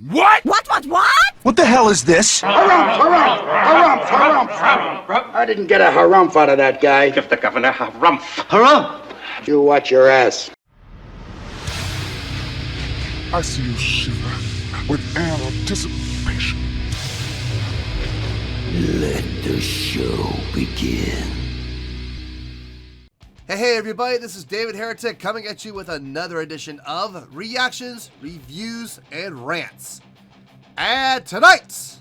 What? What? What the hell is this? Harumph. I didn't get a harumph out of that guy. Give the governor harumph. Harumph! You watch your ass. I see you shiver with anticipation. Let the show begin. Hey everybody, this is David Heretic coming at you with another edition of Reactions, Reviews, and Rants. And tonight,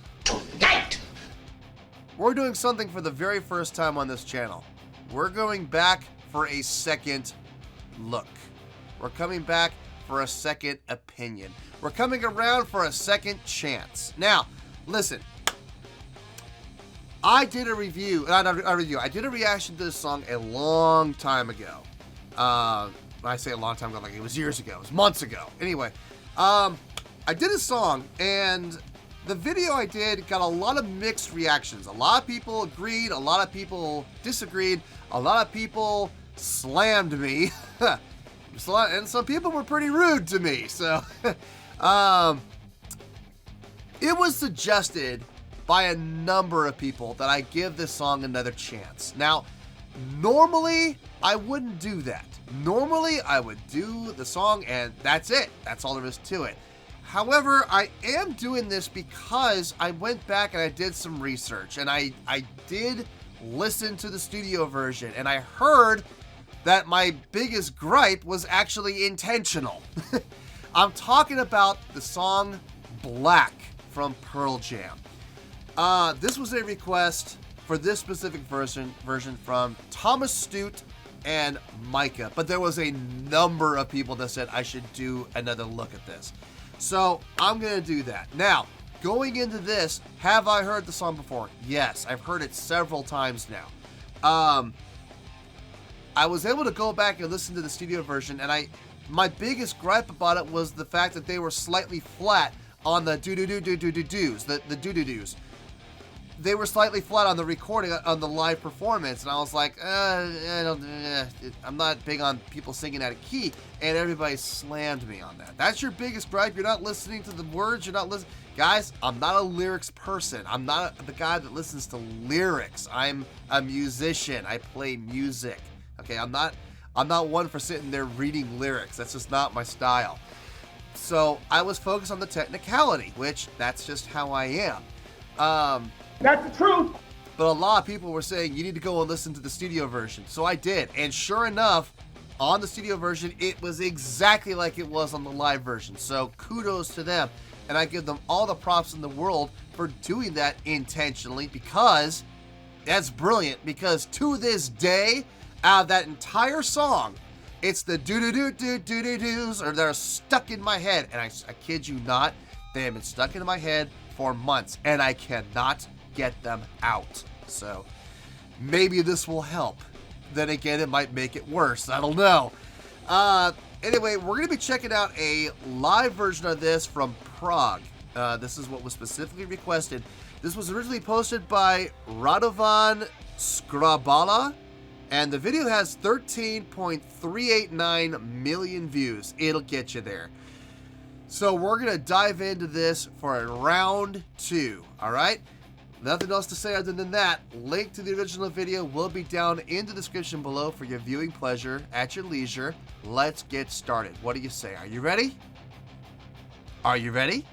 we're doing something for the very first time on this channel. We're going back for a second look. We're coming back for a second opinion. We're coming around for a second chance. Now, listen. I did a review, I did a reaction to this song a long time ago. I say a long time ago, like it was years ago, it was months ago. Anyway, I did a song, and the video I did got a lot of mixed reactions. A lot of people agreed, a lot of people disagreed, a lot of people slammed me, and some people were pretty rude to me. So, it was suggested by a number of people that I give this song another chance. Now, normally, I wouldn't do that. Normally, I would do the song and that's it. That's all there is to it. However, I am doing this because I went back and I did some research, and I did listen to the studio version, and I heard that my biggest gripe was actually intentional. I'm talking about the song Black from Pearl Jam. This was a request for this specific version from Thomas Stute and Micah, but there was a number of people that said I should do another look at this. So I'm going to do that. Now, going into this, have I heard the song before? Yes, I've heard it several times now. I was able to go back and listen to the studio version, and my biggest gripe about it was the fact that they were slightly flat on the do-do-do-do-do-do-doos, the do-do-doos. They were slightly flat on the recording, on the live performance, and I was like, I'm not big on people singing out of key, and everybody slammed me on that. That's your biggest gripe? You're not listening to the words? You're not listening? Guys, I'm not a lyrics person. I'm not the guy that listens to lyrics. I'm a musician. I play music. Okay, I'm not one for sitting there reading lyrics. That's just not my style. So I was focused on the technicality, which that's just how I am. That's the truth. But a lot of people were saying you need to go and listen to the studio version. So I did. And sure enough, on the studio version, it was exactly like it was on the live version. So kudos to them. And I give them all the props in the world for doing that intentionally, because that's brilliant. Because to this day, out of that entire song, it's the do-do-do-do-do-do-doos, or they're stuck in my head. And I kid you not, they have been stuck in my head for months, and I cannot get them out. So maybe this will help. Then again, it might make it worse. I don't know. Anyway, we're going to be checking out a live version of this from Prague. This is what was specifically requested. This was originally posted by Radovan Skrabala, and the video has 13.389 million views. It'll get you there. So we're going to dive into this for a round two, all right? Nothing else to say other than that. Link to the original video will be down in the description below for your viewing pleasure at your leisure. Let's get started. What do you say? Are you ready? Are you ready?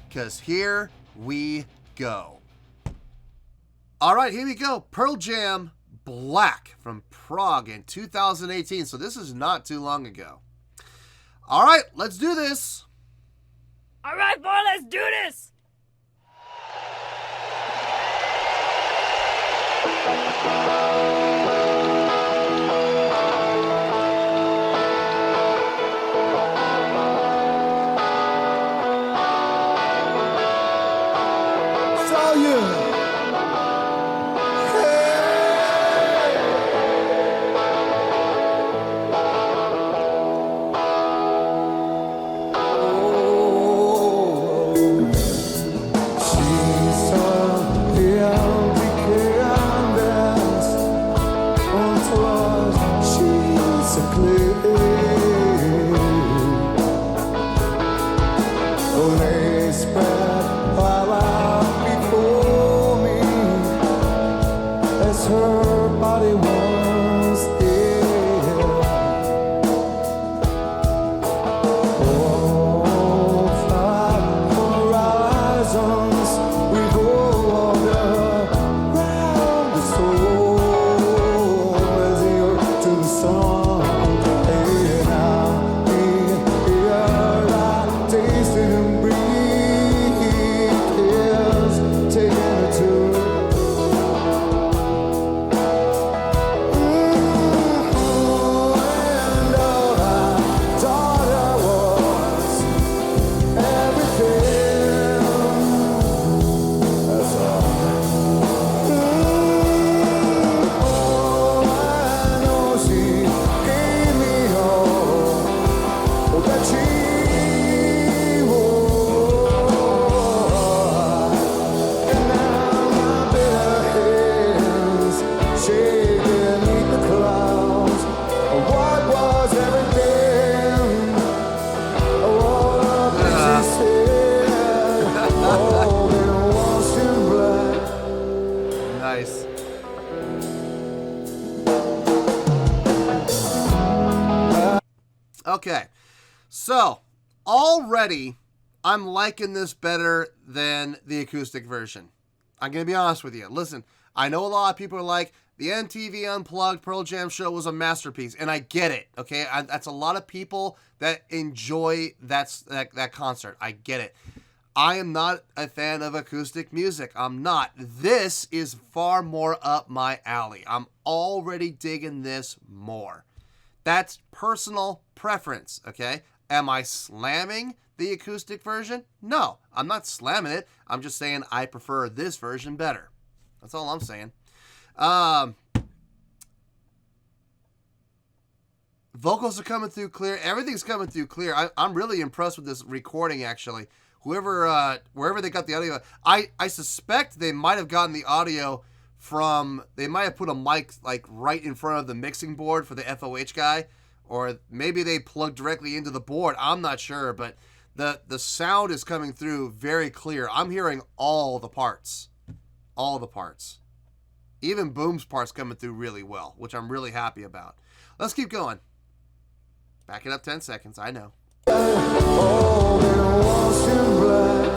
Because here we go. All right, here we go. Pearl Jam Black from Prague in 2018. So this is not too long ago. All right, let's do this. All right, boy, let's do this. So yeah. They spread all out before me as her body was still. Oh, fly horizons, we go around the soul as the earth to the sun. And I'll be here, like tasting and breathe, yes, taking it to. And all I thought I was everything. That's all. Oh, I know she gave me all that she wore. And now my bitter hands shaking beneath the clouds. What was everything? All of it she said, all been washed in black. Nice. Okay, so already I'm liking this better than the acoustic version. I'm going to be honest with you. Listen, I know a lot of people are like, the MTV Unplugged Pearl Jam show was a masterpiece, and I get it, okay? That's a lot of people that enjoy that concert. I get it. I am not a fan of acoustic music. I'm not. This is far more up my alley. I'm already digging this more. That's personal preference, okay? Am I slamming the acoustic version? No, I'm not slamming it. I'm just saying I prefer this version better. That's all I'm saying. Vocals are coming through clear. Everything's coming through clear. I'm really impressed with this recording, actually. Wherever they got the audio, I suspect they might have gotten the audio from, they might have put a mic like right in front of the mixing board for the FOH guy, or maybe they plugged directly into the board. I'm not sure, but the sound is coming through very clear. I'm hearing all the parts. All the parts. Even Boom's parts coming through really well, which I'm really happy about. Let's keep going. Back it up 10 seconds, I know. All been washed in black.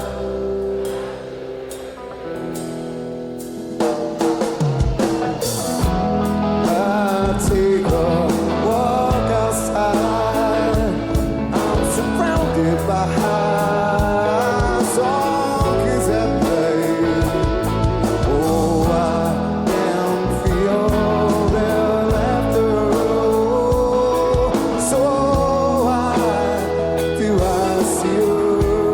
I take a walk outside. I'm surrounded by high songs that play. Oh, I can feel their laughter. So I see her.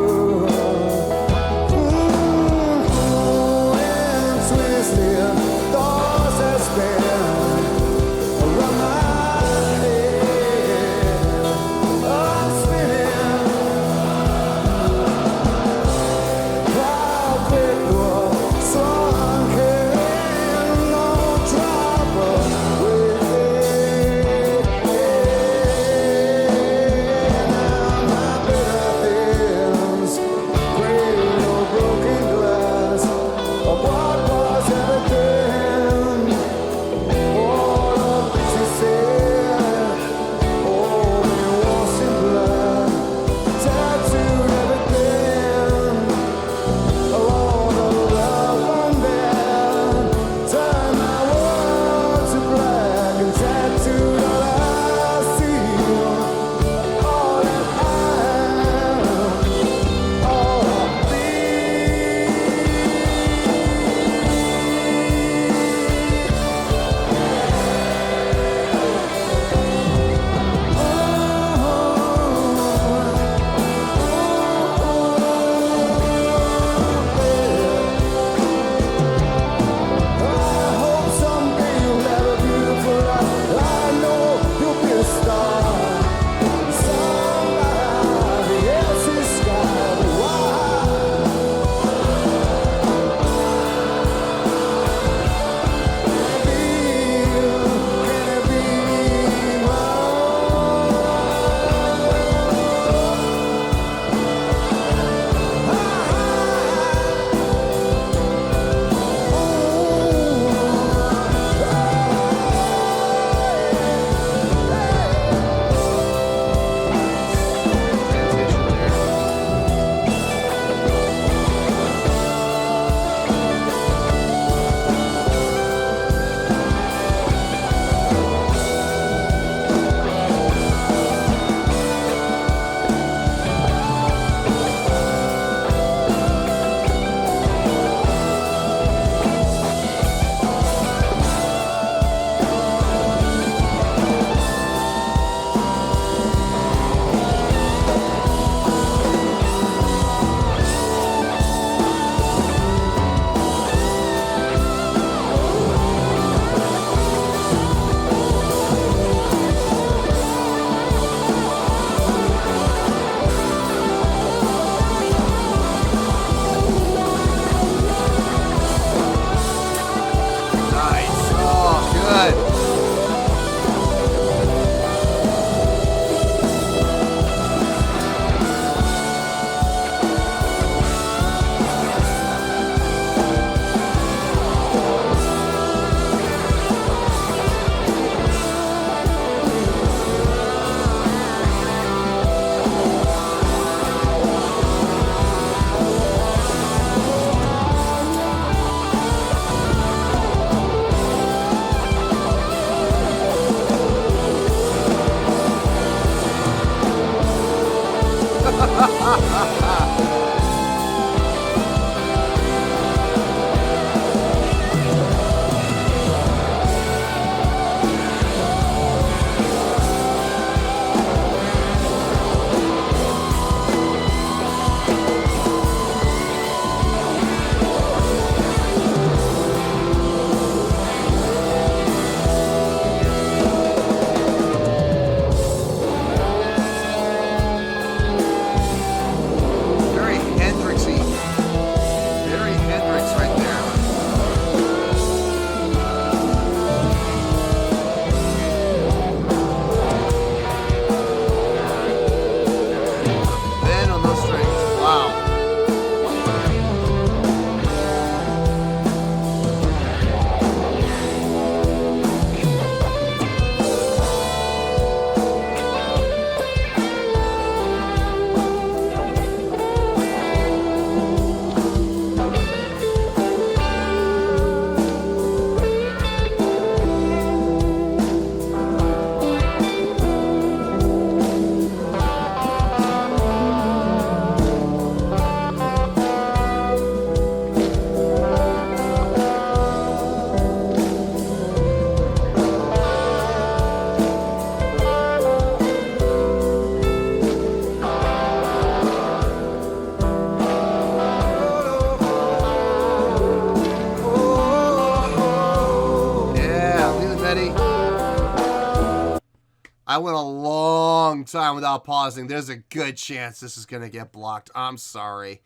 I went a long time without pausing. There's a good chance this is gonna get blocked. I'm sorry.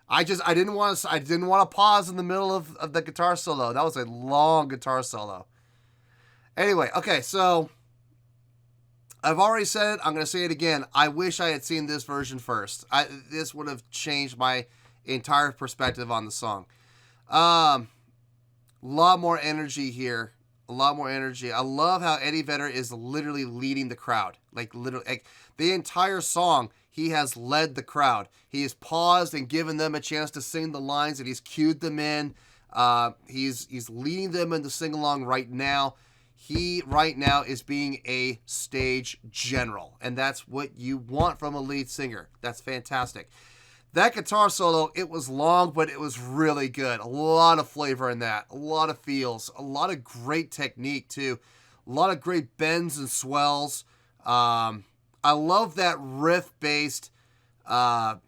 I didn't want to pause in the middle of the guitar solo. That was a long guitar solo. Anyway, okay, so I've already said it. I'm gonna say it again. I wish I had seen this version first. This would have changed my entire perspective on the song. A lot more energy here. A lot more energy. I love how Eddie Vedder is literally leading the crowd. Like, literally, like, the entire song, he has led the crowd. He has paused and given them a chance to sing the lines, and he's cued them in. He's leading them in the sing-along right now. He, right now, is being a stage general, and that's what you want from a lead singer. That's fantastic. That guitar solo, it was long, but it was really good. A lot of flavor in that. A lot of feels. A lot of great technique, too. A lot of great bends and swells. I love that riff-based... when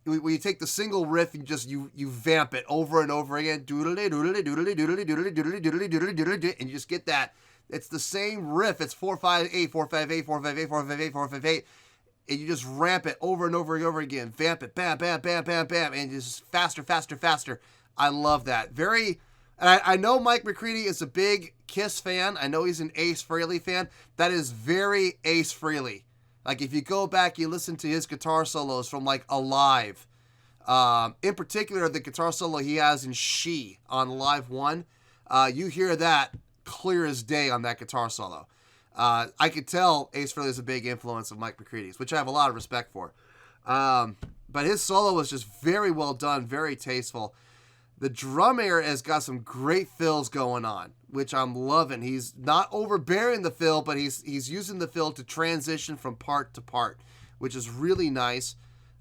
you take the single riff and you vamp it over and over again. Doodly, doodly, doodly, doodly, doodly, doodly, doodly, doodly, doodly, and you just get that. It's the same riff. It's 4-5-8, 4-5-8, 4-5-8, 4-5-8, 4-5-8. And you just ramp it over and over and over again. Vamp it, bam, bam, bam, bam, bam, and just faster, faster, faster. I love that. And I know Mike McCready is a big Kiss fan. I know he's an Ace Frehley fan. That is very Ace Frehley. Like, if you go back, you listen to his guitar solos from, like, Alive. In particular, the guitar solo he has in She on Live 1. You hear that clear as day on that guitar solo. I could tell Ace Frehley is a big influence of Mike McCready's, which I have a lot of respect for. But his solo was just very well done, very tasteful. The drum air has got some great fills going on, which I'm loving. He's not overbearing the fill, but he's using the fill to transition from part to part, which is really nice.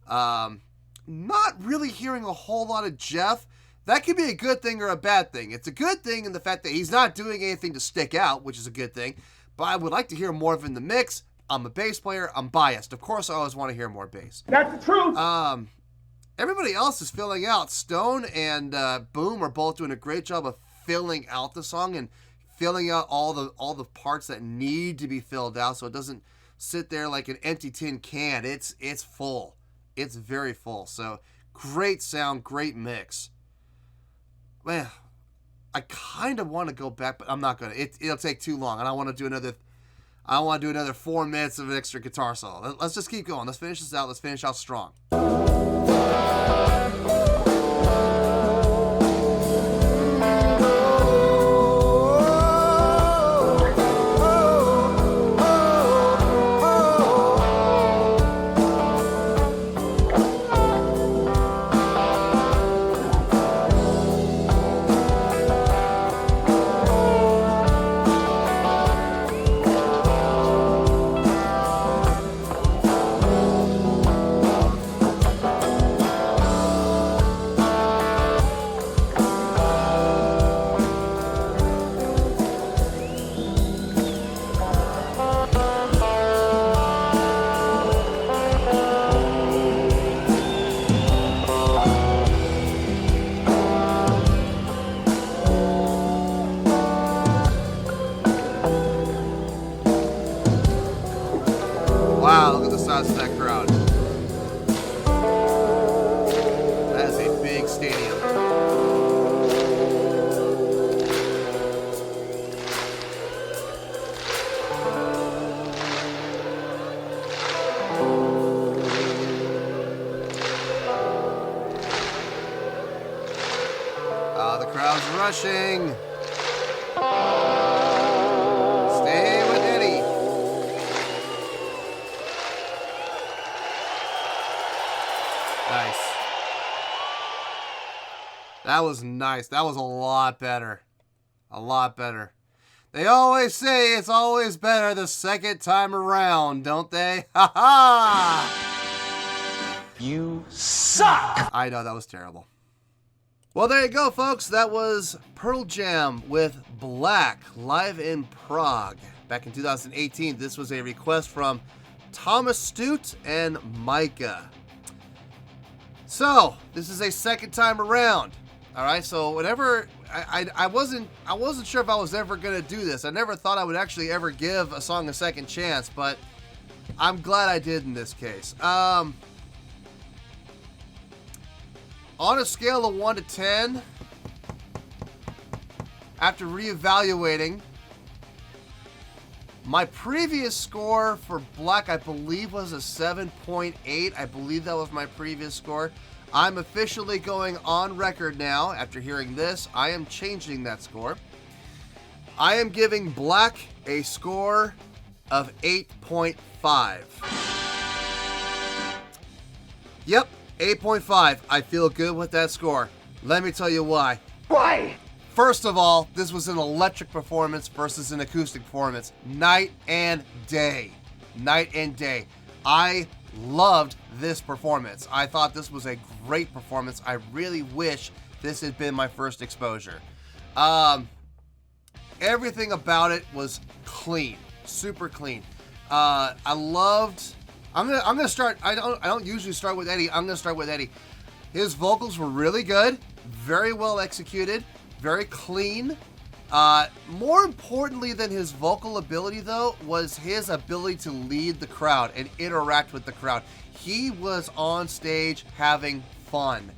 Not really hearing a whole lot of Jeff. That could be a good thing or a bad thing. It's a good thing in the fact that he's not doing anything to stick out, which is a good thing. But I would like to hear more of him in the mix. I'm a bass player. I'm biased. Of course, I always want to hear more bass. That's the truth. Everybody else is filling out. Stone and Boom are both doing a great job of filling out the song and filling out all the parts that need to be filled out, so it doesn't sit there like an empty tin can. It's full. It's very full. So great sound, great mix. Man, I kind of want to go back, but I'm not gonna. It'll take too long, and I want to do another 4 minutes of an extra guitar solo. Let's just keep going. Let's finish this out. Let's finish out strong. Wow, look at the size of that crowd. That is a big stadium. The crowd's rushing. Stay with Eddie. Nice. That was nice. That was a lot better. A lot better. They always say it's always better the second time around, don't they? Ha ha! You suck! I know, that was terrible. Well, there you go, folks. That was Pearl Jam with Black, live in Prague. Back in 2018, this was a request from Thomas Stute and Micah. So, this is a second time around. All right, so whenever I wasn't sure if I was ever gonna do this. I never thought I would actually ever give a song a second chance, but I'm glad I did in this case. On a scale of 1 to 10, after reevaluating, my previous score for Black, I believe, was a 7.8. I believe that was my previous score. I'm officially going on record now. After hearing this, I am changing that score. I am giving Black a score of 8.5. Yep, 8.5. I feel good with that score. Let me tell you why. Why? First of all, this was an electric performance versus an acoustic performance. Night and day. Night and day. I loved this performance. I thought this was a great performance. I really wish this had been my first exposure. Everything about it was clean. Super clean. I loved... I'm gonna start... I don't usually start with Eddie. I'm gonna start with Eddie. His vocals were really good. Very well executed. Very clean. More importantly than his vocal ability, though, was his ability to lead the crowd and interact with the crowd. He was on stage having fun,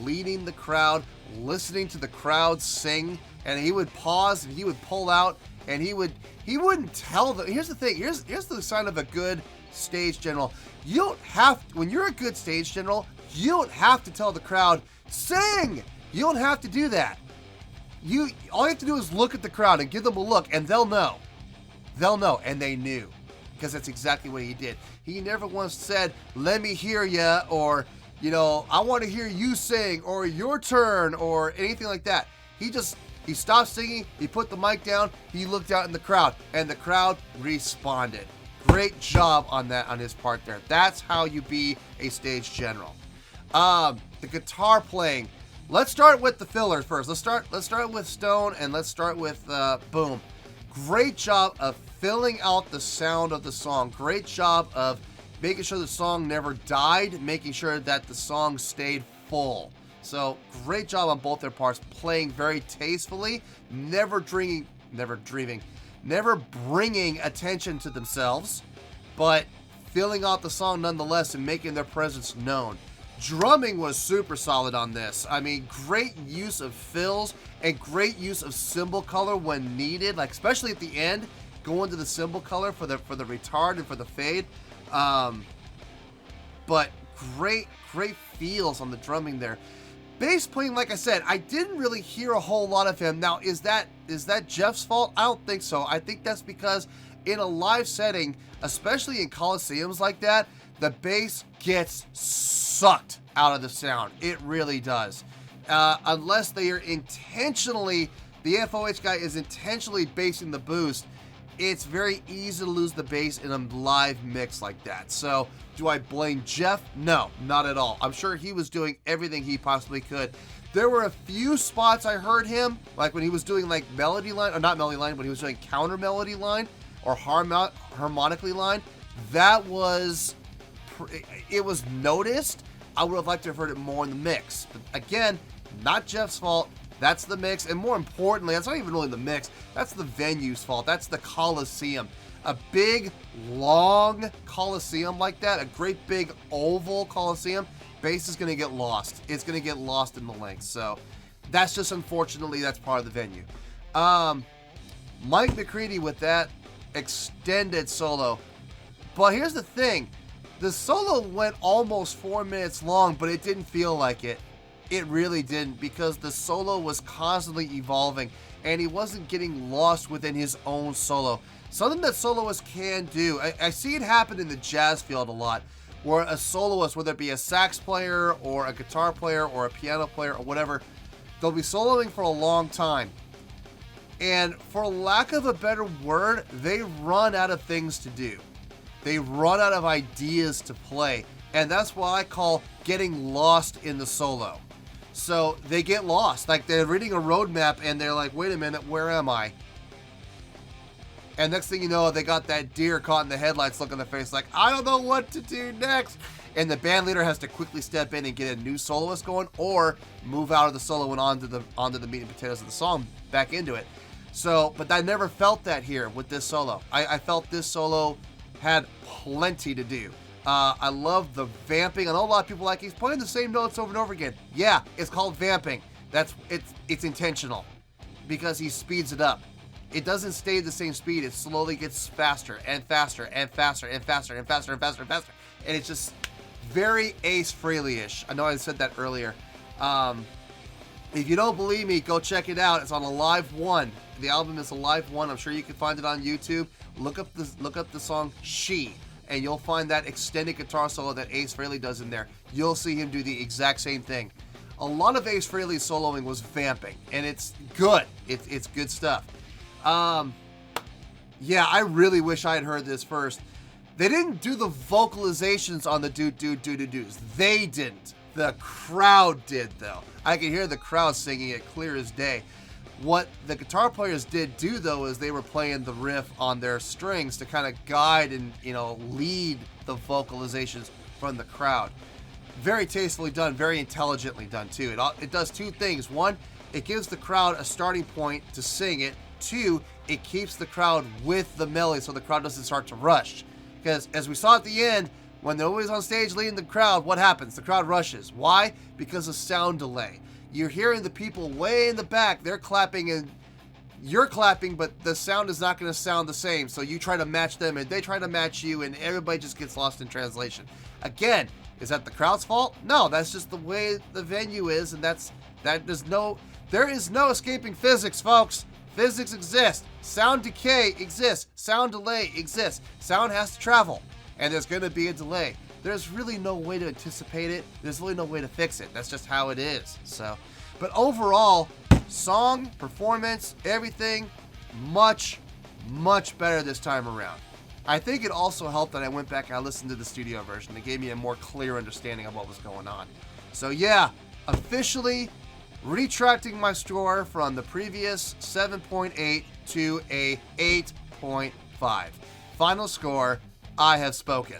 leading the crowd, listening to the crowd sing, and he would pause and he would pull out and he wouldn't tell them. Here's the thing. Here's the sign of a good stage general. You don't have, when you're a good stage general, you don't have to tell the crowd, sing. You don't have to do that. All you have to do is look at the crowd and give them a look, and they'll know. They'll know, and they knew, because that's exactly what he did. He never once said, "Let me hear ya," or, you know, "I want to hear you sing," or "Your turn," or anything like that. He stopped singing, he put the mic down, he looked out in the crowd, and the crowd responded. Great job on that, on his part there. That's how you be a stage general. The guitar playing. Let's start with the fillers first. Let's start with Stone, and let's start with Boom. Great job of filling out the sound of the song. Great job of making sure the song never died, making sure that the song stayed full. So great job on both their parts, playing very tastefully, never bringing attention to themselves, but filling out the song nonetheless and making their presence known. Drumming was super solid on this. I mean, great use of fills and great use of cymbal color when needed, like especially at the end, going to the cymbal color for the retard and for the fade. But great feels on the drumming there. Bass playing, like I said, I didn't really hear a whole lot of him. Now, is that Jeff's fault? I don't think so. I think that's because in a live setting, especially in coliseums like that, the bass gets sucked out of the sound. It really does. Unless they are intentionally, the FOH guy is intentionally bassing the boost, it's very easy to lose the bass in a live mix like that. So, do I blame Jeff? No, not at all. I'm sure he was doing everything he possibly could. There were a few spots I heard him, like when he was doing like melody line, or not melody line, when he was doing counter melody line or harmonically line. That was... it was noticed. I would have liked to have heard it more in the mix. But again, not Jeff's fault. That's the mix. And more importantly, that's not even really the mix. That's the venue's fault. That's the Coliseum. A big, long Coliseum like that, a great big oval Coliseum, bass is going to get lost. It's going to get lost in the length. So that's just, unfortunately, that's part of the venue. Mike McCready with that extended solo. But here's the thing. The solo went almost 4 minutes long, but it didn't feel like it. It really didn't, because the solo was constantly evolving, and he wasn't getting lost within his own solo. Something that soloists can do. I see it happen in the jazz field a lot, where a soloist, whether it be a sax player, or a guitar player, or a piano player, or whatever, they'll be soloing for a long time. And for lack of a better word, they run out of things to do. They run out of ideas to play, and that's what I call getting lost in the solo. So they get lost, like they're reading a roadmap and they're like, wait a minute, where am I? And next thing you know, they got that deer caught in the headlights look on their face like, I don't know what to do next. and the band leader has to quickly step in and get a new soloist going, or move out of the solo and onto the meat and potatoes of the song, back into it. So, but I never felt that here with this solo. I felt this solo had plenty to do. I love the vamping. I know a lot of people like he's playing the same notes over and over again. Yeah, it's called vamping. It's intentional because he speeds it up. It doesn't stay the same speed. It slowly gets faster and faster and faster and faster and faster and faster and faster. And it's just very Ace Frehley-ish. I know I said that earlier. If you don't believe me, go check it out. It's on a Live 1. The album is a Live 1. I'm sure you can find it on YouTube. Look up the song She, and you'll find that extended guitar solo that Ace Frehley does in there. You'll see him do the exact same thing. A lot of Ace Frehley's soloing was vamping, and it's good. It's good stuff. Yeah, I really wish I had heard this first. They didn't do the vocalizations on the do-do-do-do-do's. They didn't. The crowd did, though. I could hear the crowd singing it clear as day. What the guitar players did do, though, is they were playing the riff on their strings to kind of guide and, lead the vocalizations from the crowd. Very tastefully done, very intelligently done, too. It does two things. One, it gives the crowd a starting point to sing it. Two, it keeps the crowd with the melody so the crowd doesn't start to rush. Because as we saw at the end, when they're always on stage leading the crowd, what happens? The crowd rushes. Why? Because of sound delay. You're hearing the people way in the back. They're clapping and you're clapping, but the sound is not going to sound the same. So you try to match them and they try to match you, and everybody just gets lost in translation. Again, is that the crowd's fault? No, that's just the way the venue is, and there is no escaping physics, folks. Physics exists. Sound decay exists. Sound delay exists. Sound has to travel, and there's going to be a delay. There's really no way to anticipate it. There's really no way to fix it. That's just how it is. So, but overall, song, performance, everything, much, much better this time around. I think it also helped that I went back and I listened to the studio version. It gave me a more clear understanding of what was going on. So yeah, officially retracting my score from the previous 7.8 to a 8.5. Final score, I have spoken.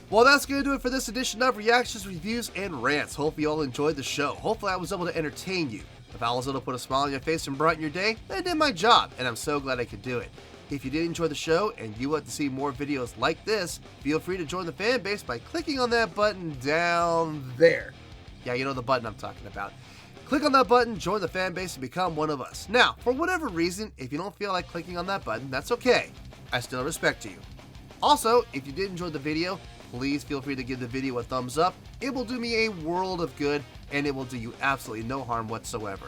Well, that's going to do it for this edition of Reactions, Reviews, and Rants. Hope you all enjoyed the show. Hopefully I was able to entertain you. If I was able to put a smile on your face and brighten your day, then I did my job, and I'm so glad I could do it. If you did enjoy the show and you want to see more videos like this, feel free to join the fan base by clicking on that button down there. Yeah, you know the button I'm talking about. Click on that button, join the fan base, and become one of us. Now, for whatever reason, if you don't feel like clicking on that button, that's okay. I still respect you. Also, if you did enjoy the video, please feel free to give the video a thumbs up. It will do me a world of good, and it will do you absolutely no harm whatsoever.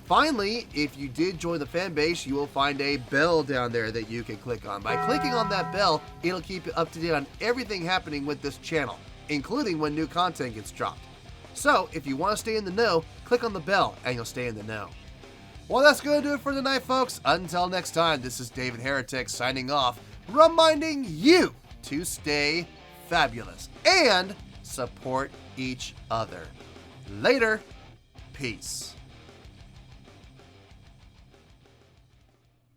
Finally, if you did join the fan base, you will find a bell down there that you can click on. By clicking on that bell, it'll keep you up to date on everything happening with this channel, including when new content gets dropped. So, if you want to stay in the know, click on the bell and you'll stay in the know. Well, that's going to do it for tonight, folks. Until next time, this is David Heretic signing off, reminding you to stay fabulous and support each other. Later. Peace.